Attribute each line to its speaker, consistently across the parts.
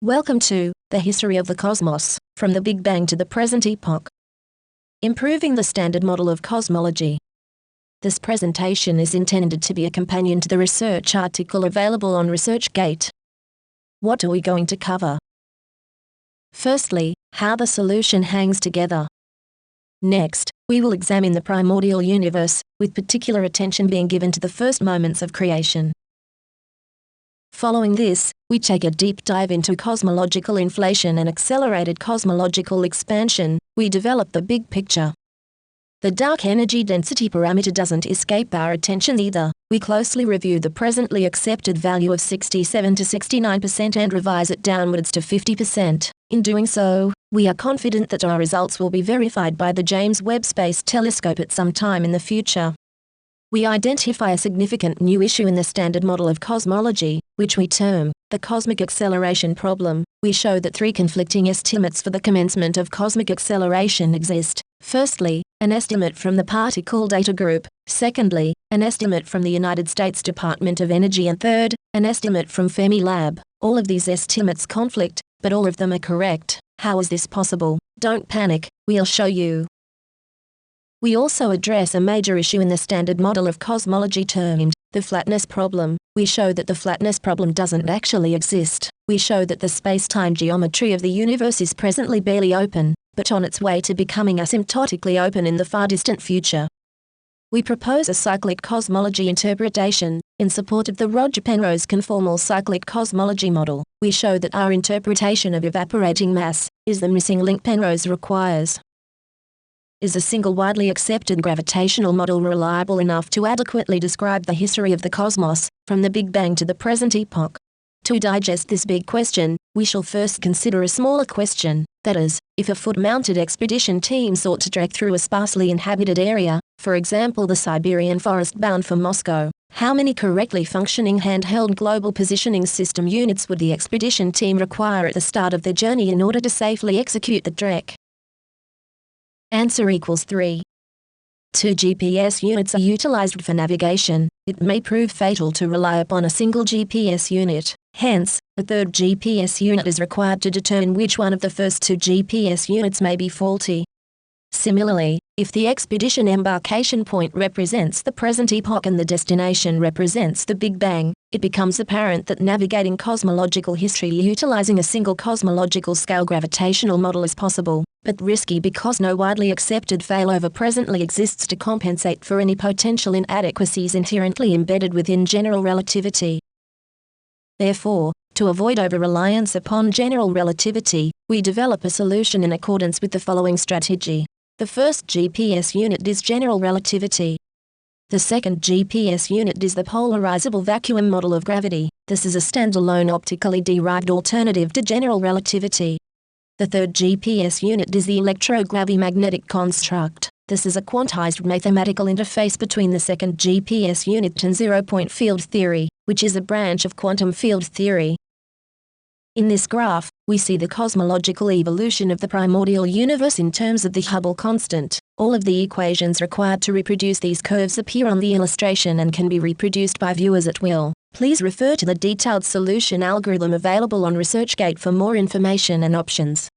Speaker 1: Welcome to The History of the Cosmos, from the Big Bang to the Present Epoch. Improving the Standard Model of Cosmology. This presentation is intended to be a companion to the research article available on ResearchGate. What are we going to cover? Firstly, how the solution hangs together. Next, we will examine the primordial universe, with particular attention being given to the first moments of creation. Following this, we take a deep dive into cosmological inflation and accelerated cosmological expansion. We develop the big picture. The dark energy density parameter doesn't escape our attention either. We closely review the presently accepted value of 67 to 69% and revise it downwards to 50%. In doing so, we are confident that our results will be verified by the James Webb Space Telescope at some time in the future. We identify a significant new issue in the standard model of cosmology, which we term the cosmic acceleration problem. We show that three conflicting estimates for the commencement of cosmic acceleration exist. Firstly, an estimate from the Particle Data Group. Secondly, an estimate from the United States Department of Energy. And third, an estimate from Fermilab. All of these estimates conflict, but all of them are correct. How is this possible? Don't panic, we'll show you. We also address a major issue in the standard model of cosmology termed the flatness problem. We show that the flatness problem doesn't actually exist. We show that the space-time geometry of the universe is presently barely open, but on its way to becoming asymptotically open in the far distant future. We propose a cyclic cosmology interpretation, in support of the Roger Penrose conformal cyclic cosmology model. We show that our interpretation of evaporating mass is the missing link Penrose requires. Is a single widely accepted gravitational model reliable enough to adequately describe the history of the cosmos, from the Big Bang to the present epoch? To digest this big question, we shall first consider a smaller question, that is, if a foot-mounted expedition team sought to trek through a sparsely inhabited area, for example the Siberian forest bound for Moscow, how many correctly functioning handheld global positioning system units would the expedition team require at the start of their journey in order to safely execute the trek? Answer equals 3. 2 GPS units are utilized for navigation. It may prove fatal to rely upon a single GPS unit. Hence, a third GPS unit is required to determine which one of the first 2 GPS units may be faulty. Similarly, if the expedition embarkation point represents the present epoch and the destination represents the Big Bang, it becomes apparent that navigating cosmological history utilizing a single cosmological scale gravitational model is possible, but risky because no widely accepted failover presently exists to compensate for any potential inadequacies inherently embedded within general relativity. Therefore, to avoid over-reliance upon general relativity, we develop a solution in accordance with the following strategy. The first GPS unit is general relativity. The second GPS unit is the polarizable vacuum model of gravity. This is a standalone optically derived alternative to general relativity. The third GPS unit is the electrogravimagnetic construct. This is a quantized mathematical interface between the second GPS unit and zero-point field theory, which is a branch of quantum field theory. In this graph, we see the cosmological evolution of the primordial universe in terms of the Hubble constant. All of the equations required to reproduce these curves appear on the illustration and can be reproduced by viewers at will. Please refer to the detailed solution algorithm available on ResearchGate for more information and options.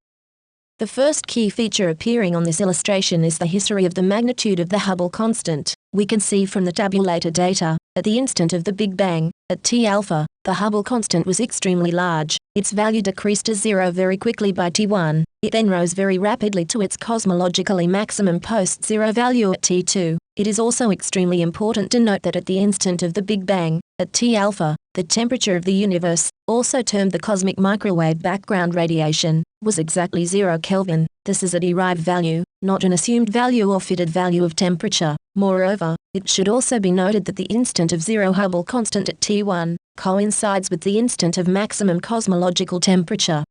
Speaker 1: The first key feature appearing on this illustration is the history of the magnitude of the Hubble constant. We can see from the tabulated data, at the instant of the Big Bang, at T alpha, the Hubble constant was extremely large. Its value decreased to 0 very quickly by T1. It then rose very rapidly to its cosmologically maximum post-zero value at T2. It is also extremely important to note that at the instant of the Big Bang, at T alpha, the temperature of the universe, also termed the cosmic microwave background radiation, was exactly 0 Kelvin. This is a derived value, not an assumed value or fitted value of temperature. Moreover, it should also be noted that the instant of 0 Hubble constant at T1 coincides with the instant of maximum cosmological temperature.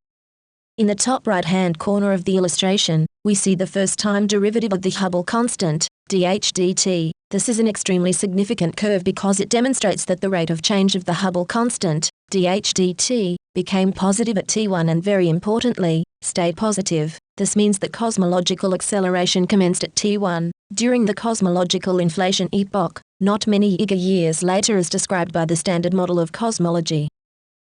Speaker 1: In the top right-hand corner of the illustration, we see the first-time derivative of the Hubble constant, dH dt. This is an extremely significant curve because it demonstrates that the rate of change of the Hubble constant, dH dt, became positive at T1 and very importantly, stayed positive. This means that cosmological acceleration commenced at T1, during the cosmological inflation epoch, not many eager years later as described by the standard model of cosmology.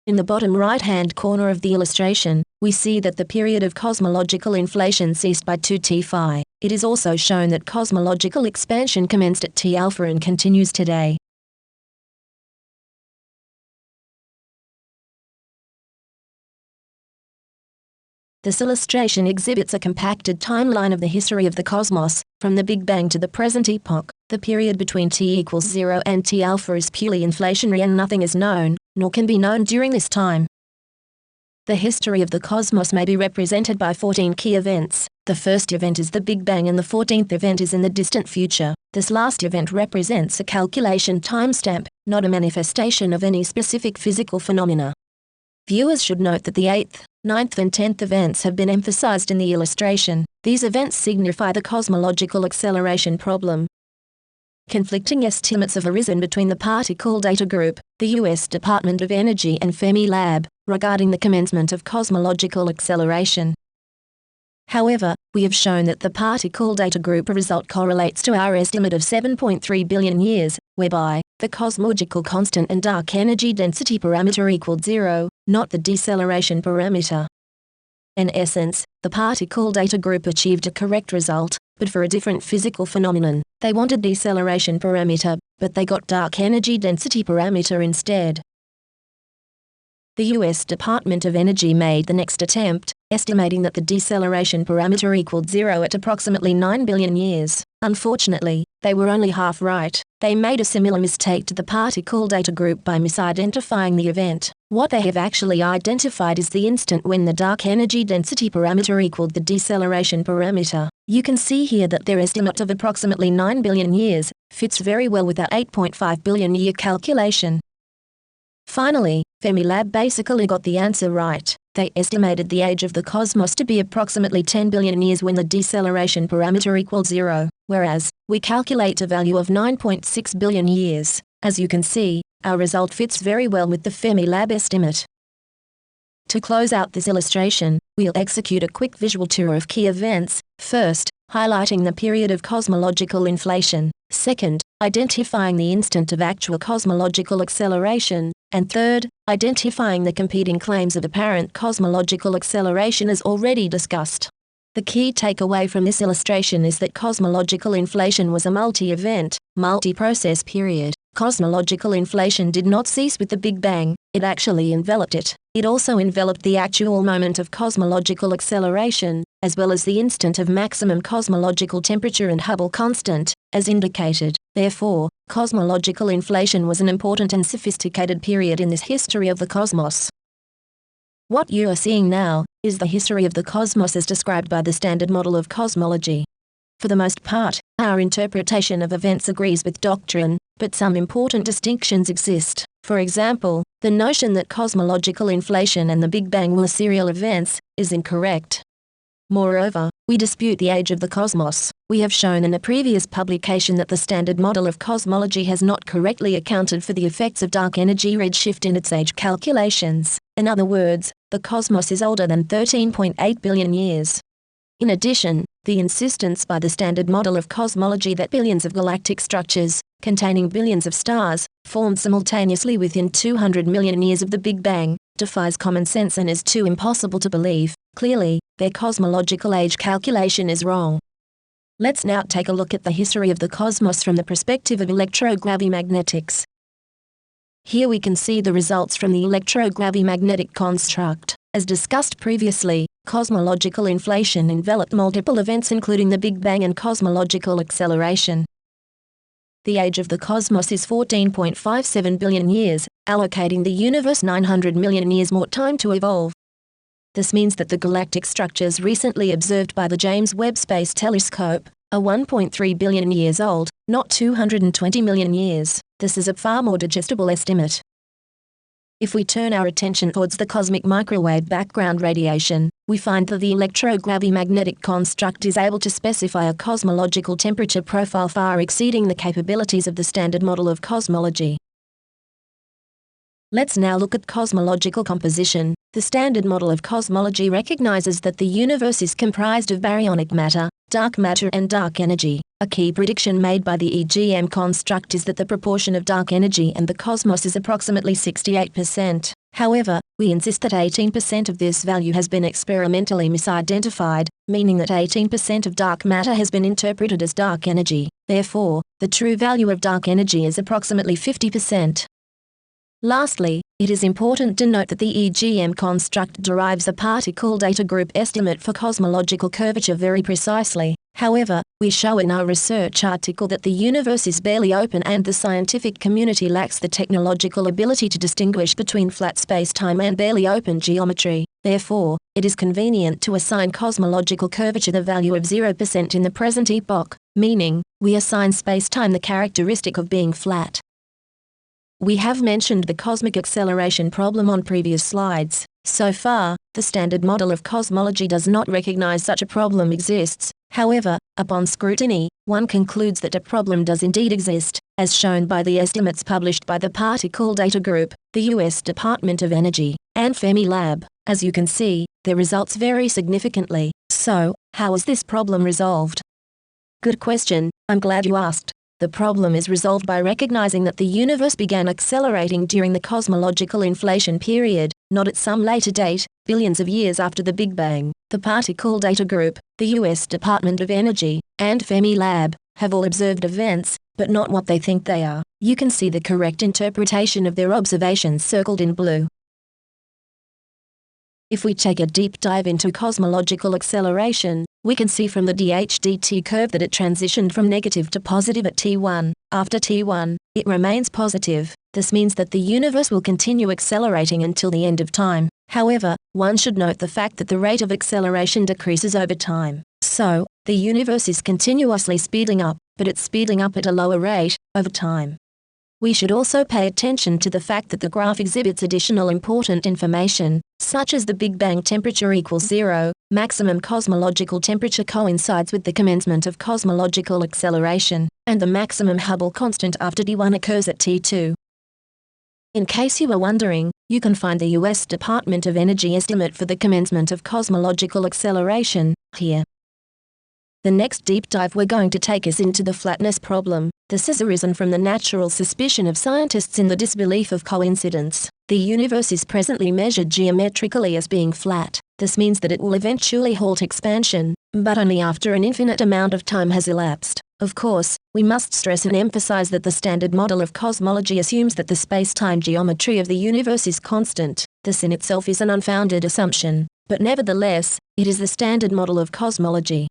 Speaker 1: In the bottom right-hand corner of the illustration, we see that the period of cosmological inflation ceased by 2t phi. It is also shown that cosmological expansion commenced at T alpha and continues today. This illustration exhibits a compacted timeline of the history of the cosmos, from the Big Bang to the present epoch. The period between t=0 and T alpha is purely inflationary and nothing is known, nor can be known during this time. The history of the cosmos may be represented by 14 key events. The first event is the Big Bang and the 14th event is in the distant future. This last event represents a calculation timestamp, not a manifestation of any specific physical phenomena. Viewers should note that the 8th, 9th and 10th events have been emphasized in the illustration. These events signify the cosmological acceleration problem. Conflicting estimates have arisen between the particle data group, the U.S. Department of Energy and Fermilab, regarding the commencement of cosmological acceleration. However, we have shown that the particle data group result correlates to our estimate of 7.3 billion years, whereby the cosmological constant and dark energy density parameter equaled 0, not the deceleration parameter. In essence, the particle data group achieved a correct result, but for a different physical phenomenon. They wanted deceleration parameter, but they got dark energy density parameter instead. The U.S. Department of Energy made the next attempt, estimating that the deceleration parameter equaled 0 at approximately 9 billion years. Unfortunately, they were only half right. They made a similar mistake to the particle data group by misidentifying the event. What they have actually identified is the instant when the dark energy density parameter equaled the deceleration parameter. You can see here that their estimate of approximately 9 billion years fits very well with our 8.5 billion year calculation. Finally, Fermilab basically got the answer right. They estimated the age of the cosmos to be approximately 10 billion years when the deceleration parameter equals 0, whereas we calculate a value of 9.6 billion years. As you can see, our result fits very well with the Fermilab estimate. To close out this illustration, we'll execute a quick visual tour of key events. First, highlighting the period of cosmological inflation. Second, identifying the instant of actual cosmological acceleration. And third, identifying the competing claims of apparent cosmological acceleration as already discussed. The key takeaway from this illustration is that cosmological inflation was a multi-event, multi-process period. Cosmological inflation did not cease with the Big Bang, it actually enveloped it. It also enveloped the actual moment of cosmological acceleration, as well as the instant of maximum cosmological temperature and Hubble constant, as indicated. Therefore, cosmological inflation was an important and sophisticated period in this history of the cosmos. What you are seeing now is the history of the cosmos as described by the standard model of cosmology. For the most part, our interpretation of events agrees with doctrine, but some important distinctions exist. For example, the notion that cosmological inflation and the Big Bang were serial events is incorrect. Moreover, we dispute the age of the cosmos. We have shown in a previous publication that the standard model of cosmology has not correctly accounted for the effects of dark energy redshift in its age calculations. In other words, the cosmos is older than 13.8 billion years. In addition, the insistence by the standard model of cosmology that billions of galactic structures, containing billions of stars, formed simultaneously within 200 million years of the Big Bang, defies common sense and is too impossible to believe. Clearly, their cosmological age calculation is wrong. Let's now take a look at the history of the cosmos from the perspective of electrogravimagnetics. Here we can see the results from the electrogravimagnetic construct. As discussed previously, cosmological inflation enveloped multiple events including the Big Bang and cosmological acceleration. The age of the cosmos is 14.57 billion years, allocating the universe 900 million years more time to evolve. This means that the galactic structures recently observed by the James Webb Space Telescope are 1.3 billion years old, not 220 million years. This is a far more digestible estimate. If we turn our attention towards the cosmic microwave background radiation, we find that the electrogravimagnetic construct is able to specify a cosmological temperature profile far exceeding the capabilities of the standard model of cosmology. Let's now look at cosmological composition. The standard model of cosmology recognizes that the universe is comprised of baryonic matter, dark matter and dark energy. A key prediction made by the EGM construct is that the proportion of dark energy and the cosmos is approximately 68%. However, we insist that 18% of this value has been experimentally misidentified, meaning that 18% of dark matter has been interpreted as dark energy. Therefore, the true value of dark energy is approximately 50%. Lastly, it is important to note that the EGM construct derives a particle data group estimate for cosmological curvature very precisely. However, we show in our research article that the universe is barely open and the scientific community lacks the technological ability to distinguish between flat spacetime and barely open geometry. Therefore, it is convenient to assign cosmological curvature the value of 0% in the present epoch, meaning, we assign spacetime the characteristic of being flat. We have mentioned the cosmic acceleration problem on previous slides. So far, the standard model of cosmology does not recognize such a problem exists. However, upon scrutiny, one concludes that a problem does indeed exist, as shown by the estimates published by the Particle Data Group, the U.S. Department of Energy, and Fermilab. As you can see, their results vary significantly. So, how is this problem resolved? Good question, I'm glad you asked. The problem is resolved by recognizing that the universe began accelerating during the cosmological inflation period, not at some later date, billions of years after the Big Bang. The Particle Data Group, the U.S. Department of Energy, and Fermilab have all observed events, but not what they think they are. You can see the correct interpretation of their observations circled in blue. If we take a deep dive into cosmological acceleration, we can see from the dH/dt curve that it transitioned from negative to positive at T1. After T1, it remains positive. This means that the universe will continue accelerating until the end of time. However, one should note the fact that the rate of acceleration decreases over time. So, the universe is continuously speeding up, but it's speeding up at a lower rate, over time. We should also pay attention to the fact that the graph exhibits additional important information, such as the Big Bang temperature equals 0, maximum cosmological temperature coincides with the commencement of cosmological acceleration, and the maximum Hubble constant after T1 occurs at T2. In case you were wondering, you can find the U.S. Department of Energy estimate for the commencement of cosmological acceleration here. The next deep dive we're going to take is into the flatness problem. This has arisen from the natural suspicion of scientists in the disbelief of coincidence. The universe is presently measured geometrically as being flat. This means that it will eventually halt expansion, but only after an infinite amount of time has elapsed. Of course, we must stress and emphasize that the standard model of cosmology assumes that the space-time geometry of the universe is constant. This in itself is an unfounded assumption, but nevertheless, it is the standard model of cosmology.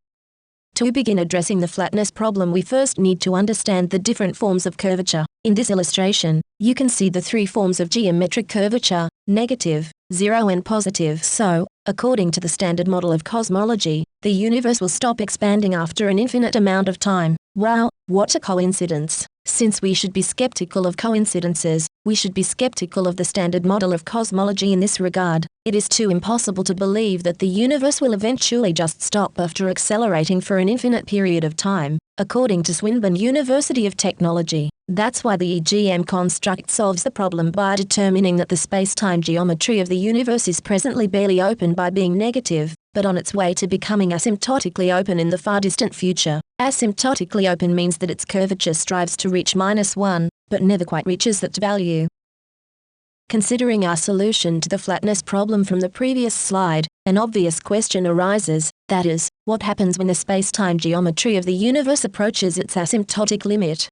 Speaker 1: To begin addressing the flatness problem, we first need to understand the different forms of curvature. In this illustration, you can see the three forms of geometric curvature: negative, zero and positive. So, according to the standard model of cosmology, the universe will stop expanding after an infinite amount of time. Wow, what a coincidence! Since we should be skeptical of coincidences, we should be skeptical of the standard model of cosmology in this regard. It is too impossible to believe that the universe will eventually just stop after accelerating for an infinite period of time, according to Swinburne University of Technology. That's why the EGM construct solves the problem by determining that the space-time geometry of the universe is presently barely open by being negative, but on its way to becoming asymptotically open in the far distant future. Asymptotically open means that its curvature strives to reach -1, but never quite reaches that value. Considering our solution to the flatness problem from the previous slide, an obvious question arises, that is, what happens when the space-time geometry of the universe approaches its asymptotic limit?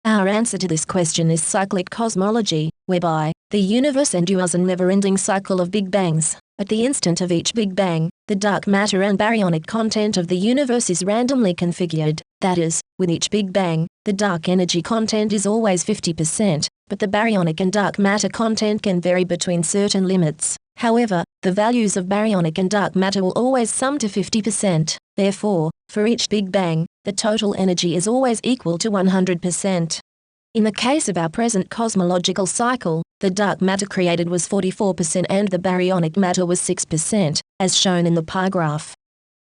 Speaker 1: Our answer to this question is cyclic cosmology, whereby the universe endures a never-ending cycle of Big Bangs. At the instant of each Big Bang, the dark matter and baryonic content of the universe is randomly configured. That is, with each Big Bang, the dark energy content is always 50%, but the baryonic and dark matter content can vary between certain limits. However, the values of baryonic and dark matter will always sum to 50%. Therefore, for each Big Bang, the total energy is always equal to 100%. In the case of our present cosmological cycle, the dark matter created was 44% and the baryonic matter was 6%, as shown in the pie graph.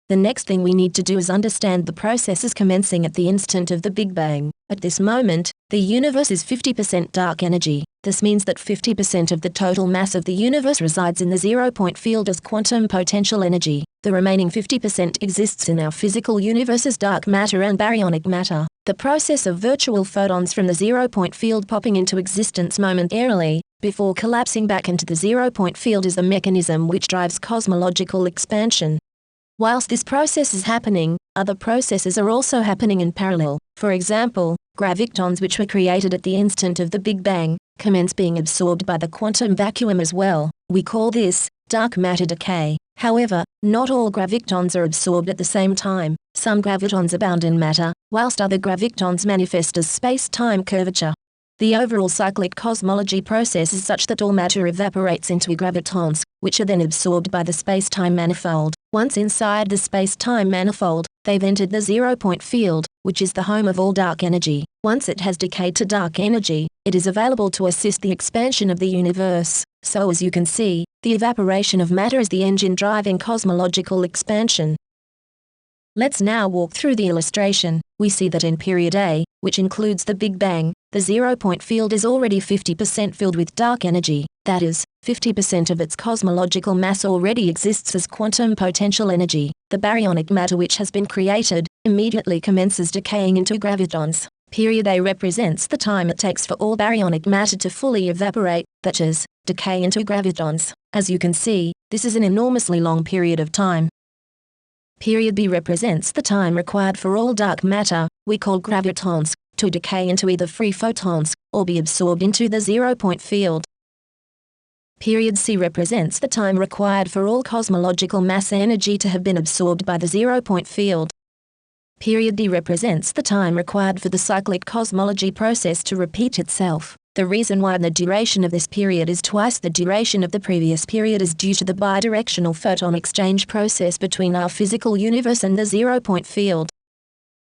Speaker 1: The next thing we need to do is understand the processes commencing at the instant of the Big Bang. At this moment, the universe is 50% dark energy. This means that 50% of the total mass of the universe resides in the zero-point field as quantum potential energy. The remaining 50% exists in our physical universe as dark matter and baryonic matter. The process of virtual photons from the zero-point field popping into existence momentarily before collapsing back into the zero-point field is the mechanism which drives cosmological expansion. Whilst this process is happening, other processes are also happening in parallel. For example, gravitons which were created at the instant of the Big Bang commence being absorbed by the quantum vacuum as well. We call this dark matter decay. However, not all gravitons are absorbed at the same time. Some gravitons abound in matter, whilst other gravitons manifest as space-time curvature. The overall cyclic cosmology process is such that all matter evaporates into gravitons, which are then absorbed by the space-time manifold. Once inside the space-time manifold, they've entered the zero-point field, which is the home of all dark energy. Once it has decayed to dark energy, it is available to assist the expansion of the universe. So as you can see, the evaporation of matter is the engine driving cosmological expansion. Let's now walk through the illustration. We see that in period A, which includes the Big Bang, the zero-point field is already 50% filled with dark energy. That is, 50% of its cosmological mass already exists as quantum potential energy. The baryonic matter which has been created immediately commences decaying into gravitons. Period A represents the time it takes for all baryonic matter to fully evaporate, that is, decay into gravitons. As you can see, this is an enormously long period of time. Period B represents the time required for all dark matter, we call gravitons, to decay into either free photons, or be absorbed into the zero-point field. Period C represents the time required for all cosmological mass energy to have been absorbed by the zero-point field. Period D represents the time required for the cyclic cosmology process to repeat itself. The reason why the duration of this period is twice the duration of the previous period is due to the bidirectional photon exchange process between our physical universe and the zero-point field.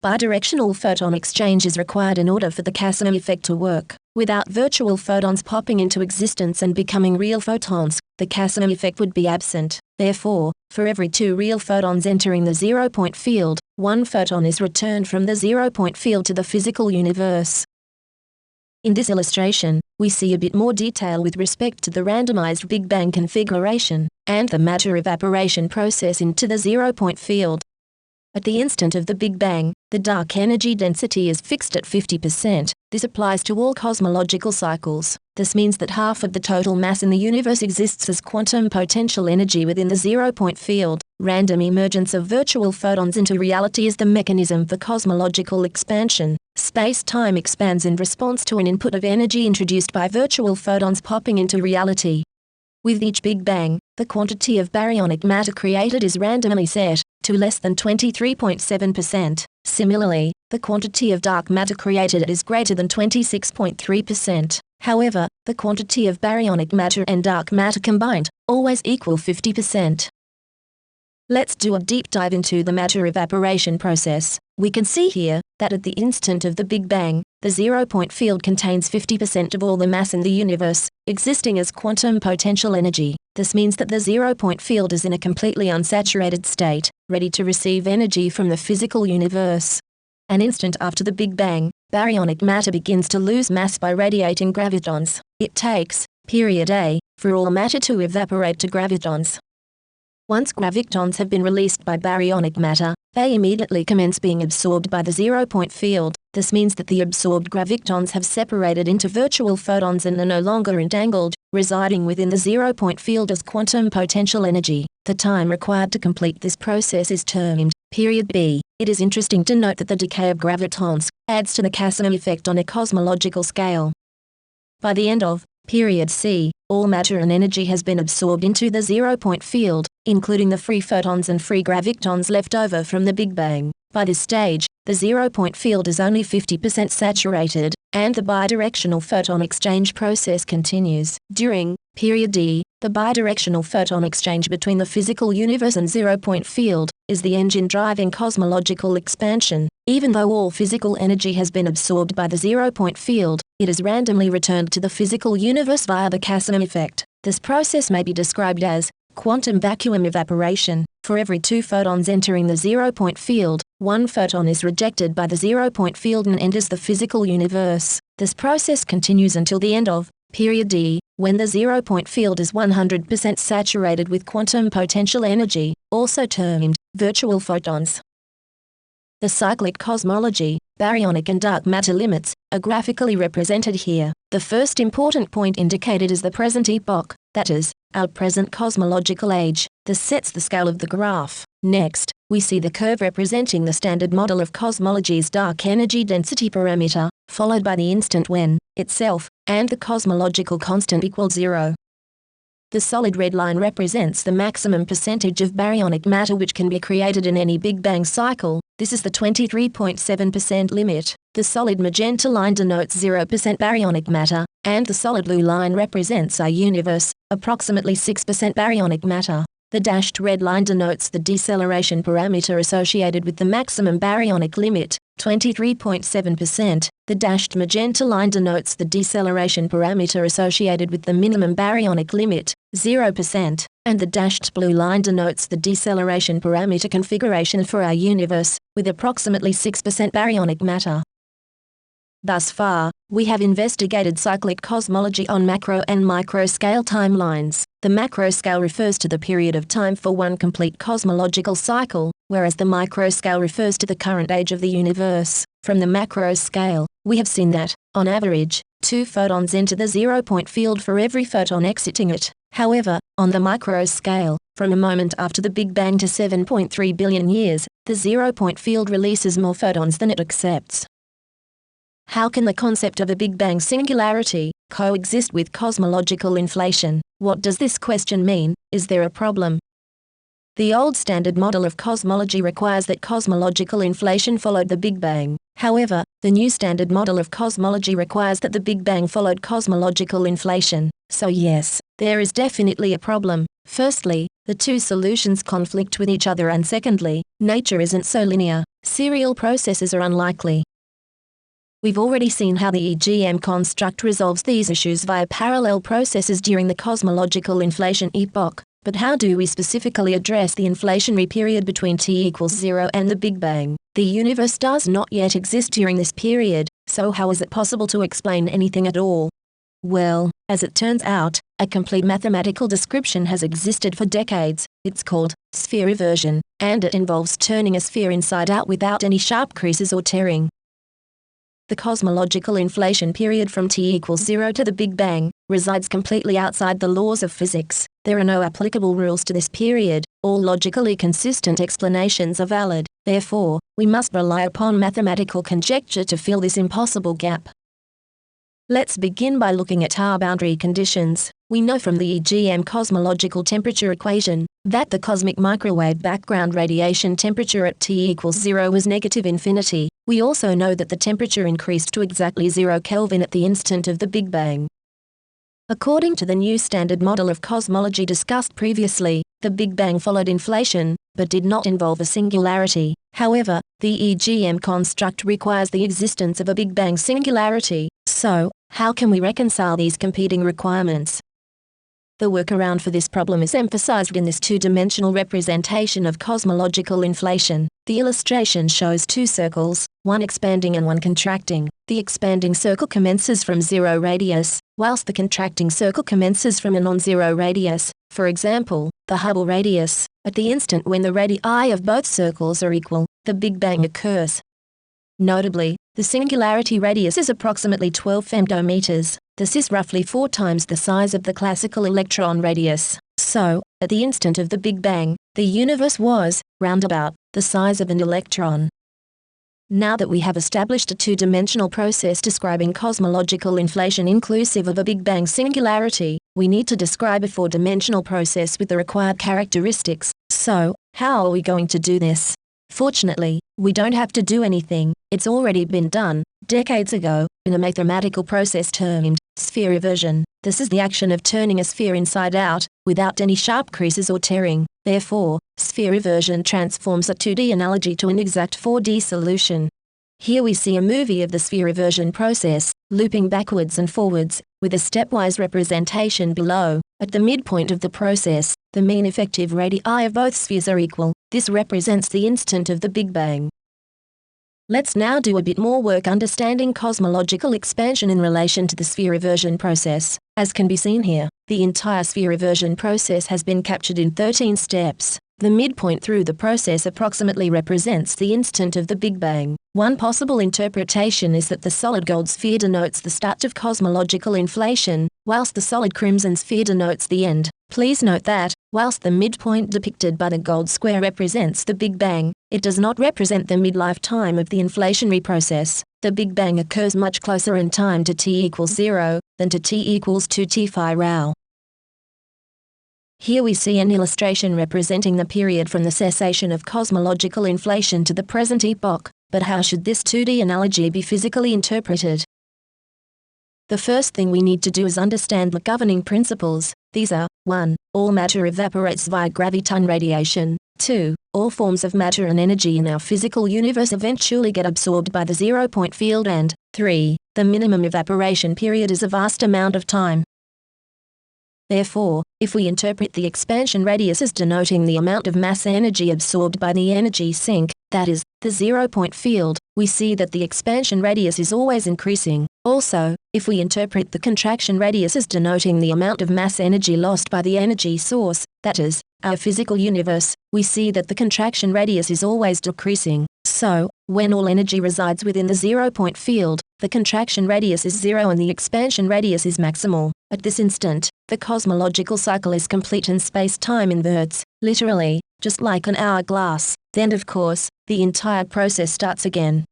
Speaker 1: Bidirectional photon exchange is required in order for the Casimir effect to work. Without virtual photons popping into existence and becoming real photons, the Casimir effect would be absent. Therefore, for every 2 real photons entering the zero-point field, 1 photon is returned from the zero-point field to the physical universe. In this illustration, we see a bit more detail with respect to the randomized Big Bang configuration and the matter evaporation process into the zero-point field. At the instant of the Big Bang, the dark energy density is fixed at 50%. This applies to all cosmological cycles. This means that half of the total mass in the universe exists as quantum potential energy within the zero-point field. Random emergence of virtual photons into reality is the mechanism for cosmological expansion. Space-time expands in response to an input of energy introduced by virtual photons popping into reality. With each Big Bang, the quantity of baryonic matter created is randomly set to less than 23.7%. Similarly, the quantity of dark matter created is greater than 26.3%. However, the quantity of baryonic matter and dark matter combined always equal 50%. Let's do a deep dive into the matter evaporation process. We can see here that at the instant of the Big Bang, the zero-point field contains 50% of all the mass in the universe, existing as quantum potential energy. This means that the zero-point field is in a completely unsaturated state, ready to receive energy from the physical universe. An instant after the Big Bang, baryonic matter begins to lose mass by radiating gravitons. It takes, period A, for all matter to evaporate to gravitons. Once gravitons have been released by baryonic matter, they immediately commence being absorbed by the zero-point field. This means that the absorbed gravitons have separated into virtual photons and are no longer entangled, residing within the zero-point field as quantum potential energy. The time required to complete this process is termed period B. It is interesting to note that the decay of gravitons adds to the Casimir effect on a cosmological scale. By the end of period C, all matter and energy has been absorbed into the zero-point field, including the free photons and free gravitons left over from the Big Bang. By this stage, the zero-point field is only 50% saturated, and the bidirectional photon exchange process continues. During period D, the bidirectional photon exchange between the physical universe and zero-point field is the engine driving cosmological expansion. Even though all physical energy has been absorbed by the zero-point field, it is randomly returned to the physical universe via the Casimir effect. This process may be described as quantum vacuum evaporation. For every 2 photons entering the zero-point field, 1 photon is rejected by the zero-point field and enters the physical universe. This process continues until the end of period D, when the zero-point field is 100% saturated with quantum potential energy, also termed virtual photons. The cyclic cosmology baryonic and dark matter limits, are graphically represented here. The first important point indicated is the present epoch, that is, our present cosmological age. This sets the scale of the graph. Next, we see the curve representing the standard model of cosmology's dark energy density parameter, followed by the instant when, itself, and the cosmological constant equals 0. The solid red line represents the maximum percentage of baryonic matter which can be created in any Big Bang cycle. This is the 23.7% limit. The solid magenta line denotes 0% baryonic matter, and the solid blue line represents our universe, approximately 6% baryonic matter. The dashed red line denotes the deceleration parameter associated with the maximum baryonic limit, 23.7%. The dashed magenta line denotes the deceleration parameter associated with the minimum baryonic limit, 0%, and the dashed blue line denotes the deceleration parameter configuration for our universe, with approximately 6% baryonic matter. Thus far, we have investigated cyclic cosmology on macro and micro-scale timelines. The macro scale refers to the period of time for one complete cosmological cycle, whereas the micro scale refers to the current age of the universe. From the macro scale, we have seen that, on average, 2 photons enter the zero-point field for every photon exiting it. However, on the micro scale, from a moment after the Big Bang to 7.3 billion years, the zero-point field releases more photons than it accepts. How can the concept of a Big Bang singularity coexist with cosmological inflation? What does this question mean? Is there a problem? The old standard model of cosmology requires that cosmological inflation followed the Big Bang. However, the new standard model of cosmology requires that the Big Bang followed cosmological inflation. So yes, there is definitely a problem. Firstly, the two solutions conflict with each other, and secondly, nature isn't so linear. Serial processes are unlikely. We've already seen how the EGM construct resolves these issues via parallel processes during the cosmological inflation epoch, but how do we specifically address the inflationary period between t equals 0 and the Big Bang? The universe does not yet exist during this period, so how is it possible to explain anything at all? Well, as it turns out, a complete mathematical description has existed for decades. It's called sphere inversion, and it involves turning a sphere inside out without any sharp creases or tearing. The cosmological inflation period from t equals 0 to the Big Bang resides completely outside the laws of physics. There are no applicable rules to this period. All logically consistent explanations are valid. Therefore, we must rely upon mathematical conjecture to fill this impossible gap. Let's begin by looking at our boundary conditions. We know from the EGM cosmological temperature equation that the cosmic microwave background radiation temperature at t equals 0 was negative infinity. We also know that the temperature increased to exactly 0 Kelvin at the instant of the Big Bang. According to the new standard model of cosmology discussed previously, the Big Bang followed inflation, but did not involve a singularity. However, the EGM construct requires the existence of a Big Bang singularity. So, how can we reconcile these competing requirements? The workaround for this problem is emphasized in this two-dimensional representation of cosmological inflation. The illustration shows two circles, one expanding and one contracting. The expanding circle commences from 0 radius, whilst the contracting circle commences from a non-zero radius, for example, the Hubble radius. At the instant when the radii of both circles are equal, the Big Bang occurs. Notably, the singularity radius is approximately 12 femtometers. This is roughly 4 times the size of the classical electron radius. So, at the instant of the Big Bang, the universe was, roundabout, the size of an electron. Now that we have established a two-dimensional process describing cosmological inflation inclusive of a Big Bang singularity, we need to describe a four-dimensional process with the required characteristics. So, how are we going to do this? Fortunately, we don't have to do anything. It's already been done, decades ago, in a mathematical process termed sphere inversion. This is the action of turning a sphere inside out, without any sharp creases or tearing. Therefore, sphere inversion transforms a 2D analogy to an exact 4D solution. Here we see a movie of the sphere inversion process, looping backwards and forwards, with a stepwise representation below. At the midpoint of the process, the mean effective radii of both spheres are equal. This represents the instant of the Big Bang. Let's now do a bit more work understanding cosmological expansion in relation to the sphere inversion process. As can be seen here, the entire sphere inversion process has been captured in 13 steps. The midpoint through the process approximately represents the instant of the Big Bang. One possible interpretation is that the solid gold sphere denotes the start of cosmological inflation, whilst the solid crimson sphere denotes the end. Please note that, whilst the midpoint depicted by the gold square represents the Big Bang, it does not represent the midlife time of the inflationary process. The Big Bang occurs much closer in time to t equals 0 than to t equals 2t phi rho. Here we see an illustration representing the period from the cessation of cosmological inflation to the present epoch, but how should this 2D analogy be physically interpreted? The first thing we need to do is understand the governing principles. These are: 1. All matter evaporates via graviton radiation. 2. All forms of matter and energy in our physical universe eventually get absorbed by the zero-point field. And 3. The minimum evaporation period is a vast amount of time. Therefore, if we interpret the expansion radius as denoting the amount of mass energy absorbed by the energy sink, that is, the zero-point field, we see that the expansion radius is always increasing. Also, if we interpret the contraction radius as denoting the amount of mass energy lost by the energy source, that is, our physical universe, we see that the contraction radius is always decreasing. So, when all energy resides within the zero-point field, the contraction radius is 0 and the expansion radius is maximal. At this instant, the cosmological cycle is complete and space-time inverts, literally, just like an hourglass. Then of course, the entire process starts again.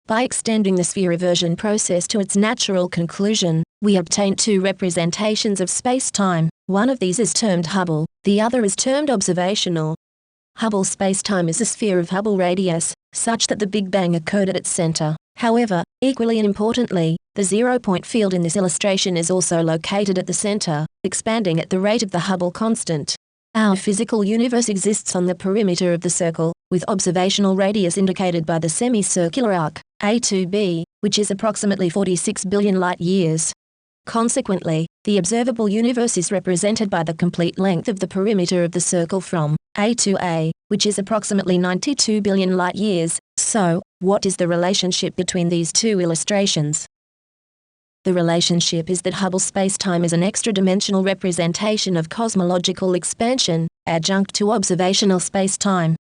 Speaker 1: By extending the sphere reversion process to its natural conclusion, we obtain two representations of space-time. One of these is termed Hubble, the other is termed observational. Hubble spacetime is a sphere of Hubble radius, such that the Big Bang occurred at its center. However, equally and importantly, the zero-point field in this illustration is also located at the center, expanding at the rate of the Hubble constant. Our physical universe exists on the perimeter of the circle, with observational radius indicated by the semicircular arc, A2b, which is approximately 46 billion light-years. Consequently, the observable universe is represented by the complete length of the perimeter of the circle from A to A, which is approximately 92 billion light-years. So, what is the relationship between these two illustrations? The relationship is that Hubble spacetime is an extra-dimensional representation of cosmological expansion, adjunct to observational spacetime.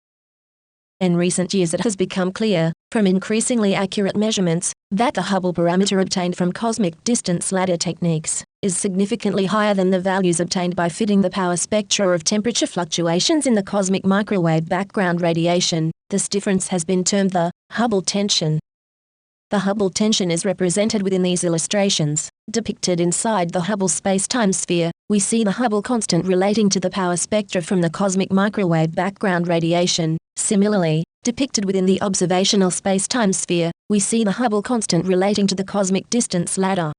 Speaker 1: In recent years it has become clear, from increasingly accurate measurements, that the Hubble parameter obtained from cosmic distance ladder techniques is significantly higher than the values obtained by fitting the power spectra of temperature fluctuations in the cosmic microwave background radiation. This difference has been termed the Hubble tension. The Hubble tension is represented within these illustrations. Depicted inside the Hubble spacetime sphere, we see the Hubble constant relating to the power spectra from the cosmic microwave background radiation. Similarly, depicted within the observational spacetime sphere, we see the Hubble constant relating to the cosmic distance ladder.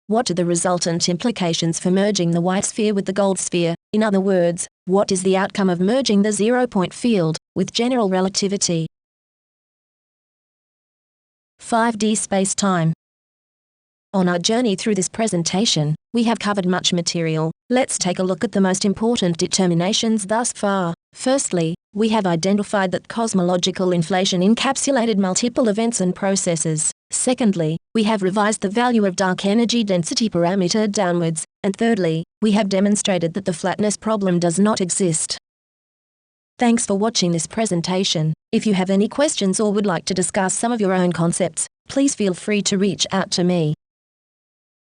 Speaker 1: What are the resultant implications for merging the white sphere with the gold sphere? In other words, what is the outcome of merging the zero-point field with general relativity? 5D spacetime. On our journey through this presentation, we have covered much material. Let's take a look at the most important determinations thus far. Firstly, we have identified that cosmological inflation encapsulated multiple events and processes. Secondly, we have revised the value of dark energy density parameter downwards. And thirdly, we have demonstrated that the flatness problem does not exist. Thanks for watching this presentation. If you have any questions or would like to discuss some of your own concepts, please feel free to reach out to me.